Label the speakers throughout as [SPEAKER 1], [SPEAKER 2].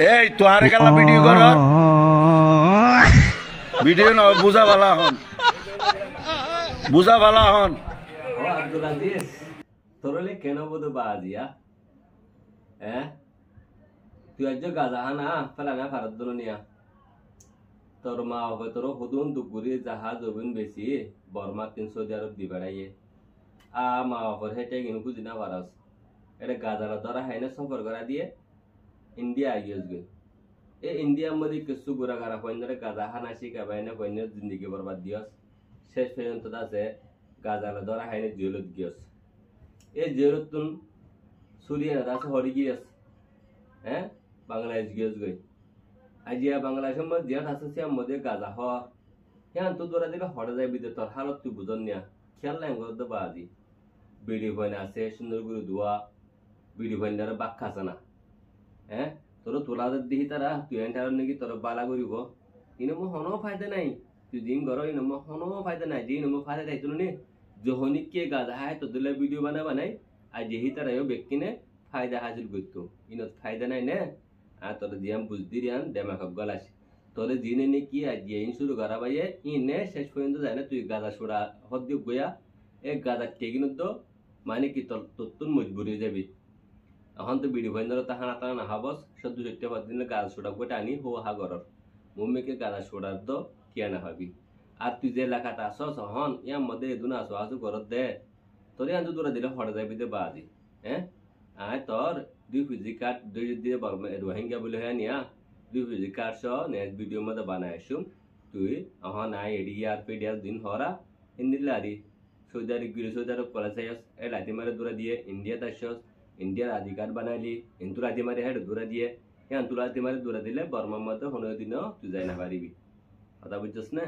[SPEAKER 1] এই তোহারে কালা ভিডিও কর ভিডিও না বুঝা ভালা হন বুঝা ভালা হন
[SPEAKER 2] ও আব্দুল আজিজ তোরলে কেন বদো বাজিয়া তুই আজ গাজা হানা ফেলানা ভারত দুনিয়া তোর মা হবে তোর হুদুন দুপুরি জাহাজ হবেন বেশি বর্মা 3 সৌদি আরব দি বেড়াইয়ে মা বাবার হেঁটে কিনু বুঝি না পারস এটা গাজারা ধরা হাইনা সফর করা দিয়ে ইন্ডিয়া আইস গে এ ইন্ডিয়ার মধ্যে কিছু গুড়া গারা কইনরে গাজা হানা শিখাবাই না কইনের জিন্দগি বরবাদ দিয়স শেষ পর্যন্ত আছে গাজারা ধরা হাইনে জেলত গিয়স এই জেলত তুন সুরিয়া আছে হরি গিয়স বাংলাদেশ গিয়স গই আজিয়া বাংলাদেশের মধ্যে জিয়াত আছে সে মধ্যে গাজা হ হ্যাঁ তো তোরা দিলে হরে যায় বিদে তোর হালত তুই বুঝন নিয়া খেয়াল নাই গদ বাজি বিড়ি বইনা আছে সুন্দর করে ধোয়া বিড়ি বইনার বাক খাছে না তোর তোলাদের দিহি তারা তুই এন্টার নাকি তোর বালা করিব ইনমো হনো ফায়দা নাই তুই জিম গর ইনমো হনো ফায়দা নাই যে ইনমো ফায়দা তাই তুলনি যহনিক কে গাজা হায় তো দিলে ভিডিও বানাই আর যেহি তারাও ব্যক্তিনে ফায়দা হাসিল করতো ইনত ফায়দা নাই না আর তোর দিয়াম বুঝদি দিয়ান দেমাক গলাস তোরে জিনে নে কি আজ ইন শুরু করা বাইয়ে ইনে শেষ পর্যন্ত যায় না তুই গাজা ছোড়া হদ্দি গয়া এক গাজা কেগিন তো মানে কি তোর তোর মজবুরি যাবি এখন তো বিড়ি ভাইন্দর তাহানা তাহানা না হাবস 14-15 দিনে গাজা ছোড়া গোটা আনি হো হা গরর মুম্মেকে গাজা ছোড়ার তো কিয়া না ভাবি আর তুই যে এলাকাটা আসস হন ইয়ার মধ্যে এদুনা আসো আসু গরত দে তোরে আনতো তোরা দিলে হরে যাবি দে বাজি আয় তোর 2 পিজি কাট 2 দিয়ে রোহিঙ্গা বলে হ্যাঁ নিয়া 2 পিজি কাট সহ নেক্সট ভিডিও মধ্যে বানায় আসুম তুই এখন আয় এডিআর পিডিআর দিন হরা হিন্দি লারি সৌদি আরব করা চাইস এ লাতি মারে দূরা দিয়ে ইন্ডিয়া তাসস ইন্ডিয়ার আদি কার্ড বানাইলি কিন্তু রাতি মারে হেড দূরা দিয়ে হ্যাঁ তুই রাতি মারে দূরা দিলে বর্মার মধ্যে 15 দিনও তুই যাই না পারিবি কথা বুঝছস না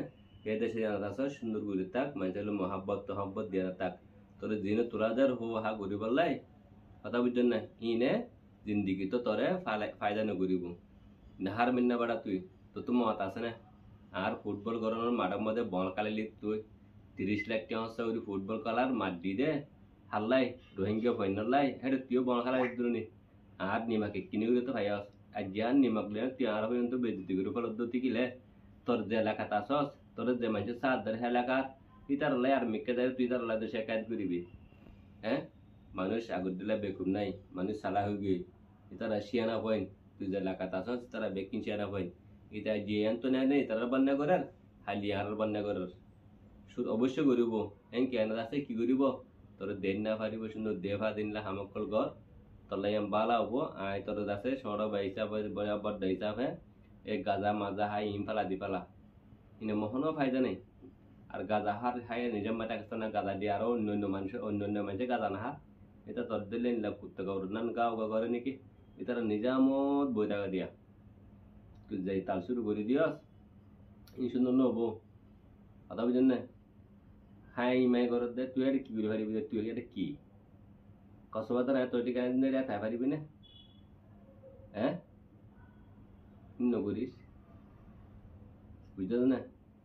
[SPEAKER 2] এ দেশে জানা আসস সুন্দর করে থাক মানুষের মহাব্বত দিয়ে থাক তোর দিনে তোরা যার হো হা গরিব লাই কথা বুঝছেন না ইনে জিন্দিগি তো তোরে ফায়দা নকরিব নাহার মিন্না বাড়া তুই তো মত আছে না আর ফুটবল গরমের মাঠের মধ্যে বল কালালি তুই 30 লাখ টাকা করে ফুটবল কালার মাঠ দি দে হাল্লাই রোহিঙ্গা ফাইনাল লাই হেডে তুইও বল খেলা দিদুনি আর নিমাকে কিনে গেলে তো ভাই আর জ্ঞান নিমাক লে তুই আর পর্যন্ত বেদিতি করে ফলদ্দতি কিলে তোর যে এলাকাতে আসস তোর যে মানুষের সাদের এলাকার তুই তার লাই আর মিকে যায় তুই তার লাই তো শেখায়ত করিবি মানুষ আগর দিলে বেকুব নাই মানুষ সালা হয়ে গিয়ে তারা শিয়ানা পয়েন তুই যে এলাকাতে আসস তারা বেকিং শিয়ানা পয়েন এটা যে তো নেয় নেই তারা বান্না করার হালি আর বান্না করার অবশ্য করিব কেন আছে কি করিব তোর দেন না পারিব সুন্দর দেভা দিনলা হামকল গর তলাই বালা হবো আয় তোর আছে সর বা হিসাবে বরাবর হিসাবে এক গাজা মাজা হাই ইমফালা দিপালা ইনে মহনও ফায়দা নেই আর গাজা হার হাই নিজের মাথা কাছে না গাজা দিয়ে আরো অন্য মানুষের গাজা না হা এটা তোর দিলে নিলাম করতে গাও নান গাও গা করে নাকি এটা নিজামত বই টাকা দিয়া তুই যাই তাল শুরু করে দিয়স ই সুন্দর নহবো কথা বুঝেন না হাই মাই ঘর দে তুই এটা কি করে পারিবি তুই এটা কি কসবা তোর এত টিকা তাই পারিবি না নগরিস বুঝছ না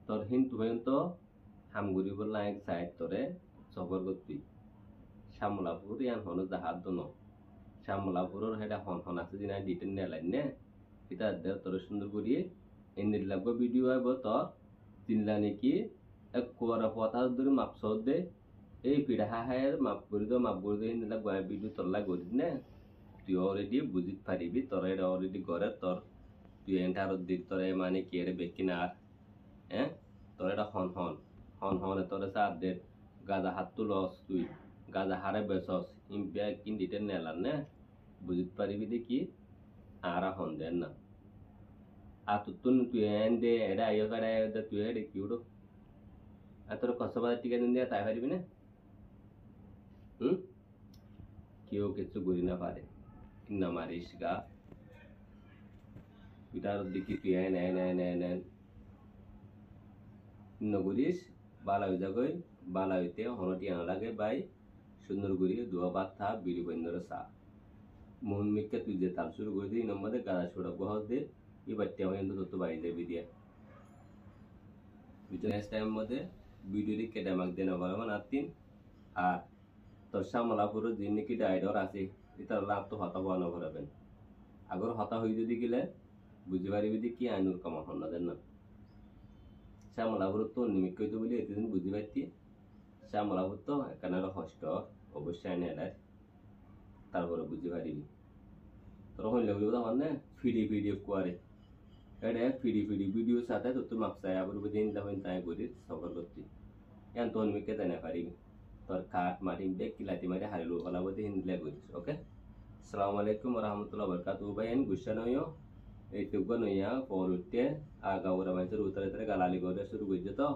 [SPEAKER 2] তোর হিন্দু পর্যন্ত হামগুড়ি বললা এক সাইড তোরে সফর করতি শ্যামলাপুর ইয়ান হন জাহাজ দন শ্যামলাপুরের হেটা হন আছে দিন ডিটেন নেলাই নে এটা তোর সুন্দর করিয়ে এনে লাগবে ভিডিও আইব তোর চিনলা নাকি এক কোয়ারা পথা ধরে মাপস দে এই পিঠা হায়ের মাপ করে দে হিন্দি লাগ ভিডিও তোর লাগ করি না তুই অলরেডি বুঝিত পারিবি তোর এটা অলরেডি ঘরে তোর তুই এন্টার দিক তোর মানে কি এর বেকি না তোর এটা হন তোর সার দে গাজা হাত তো লস তুই গাজা হারে বেসস ইম্পিয়া কিন ডিটেন নেলার না বুঝিত পারিবি দেখি আর হন দেন না আর তুই এন দে এটা আইও কারে তুই এটা কি উঠো আর তোর কসবা টিকা দিন দিয়ে তাই পারিবি না কেউ কিছু করি না পারে না মারিস গা এটার দেখি তুই এন নগরিস বালা হয়ে যাগই বালা হইতে হনটি আনা লাগে বাই সুন্দর করি দোয়া ভাত থা বিড়ি বন্ধর চা মোহন মিককে তুই যে তাল শুরু করে দিই নম্বরে গাড়া ছোড়া বহস দে এবার তেমন তত বাড়ি যাবি দিয়া নেক্সট টাইম মধ্যে ভিডিওটি কেটে আমাকে দেন আতিন আর তোর শ্যামলাপুরের যে নাকি ডাইডর আছে এটার লাভ তো হতা বানো করাবেন আগর হতা হই যদি গেলে বুঝতে পারিবি যে কি আইনুর কামা হন্নাদের না শ্যামলাপুর তো নিমিক কইতে বলি এতদিন বুঝতে পারতি শ্যামলাপুর তো এখানে হষ্ট অবশ্যই আইনে এলাই তারপরে বুঝতে পারিবি তোর হইলে বলি তখন না ফিডি কুয়ারে এটা ফিডি ভিডিও সাথে তোর মাপসায় আবার দিন তখন তাই করি সফর করতি এখন তোর নিমিককে তাই না পারিবি তোর কাঠ মাটি বেগ কিলাতি মারি হারিলো ফলাবতি হিন্দলে করিস ওকে আসসালামু আলাইকুম রহমতুল্লাহ বরকাতু ভাই এন গুসা নইও এই টুকু নইয়া পর উঠতে আগা ওরা মানুষের উত্তরে উত্তরে গালালি করে শুরু করছে তো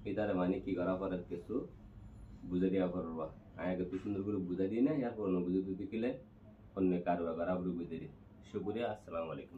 [SPEAKER 2] এটারে মানে কি করা পরের কিছু বুঝে দেওয়া করবা আগে তুই সুন্দর করে বুঝাই দিই না এরপর বুঝে তুই দিলে অন্য কারো করা বুঝে দিই শুক্রিয়া আসসালামু আলাইকুম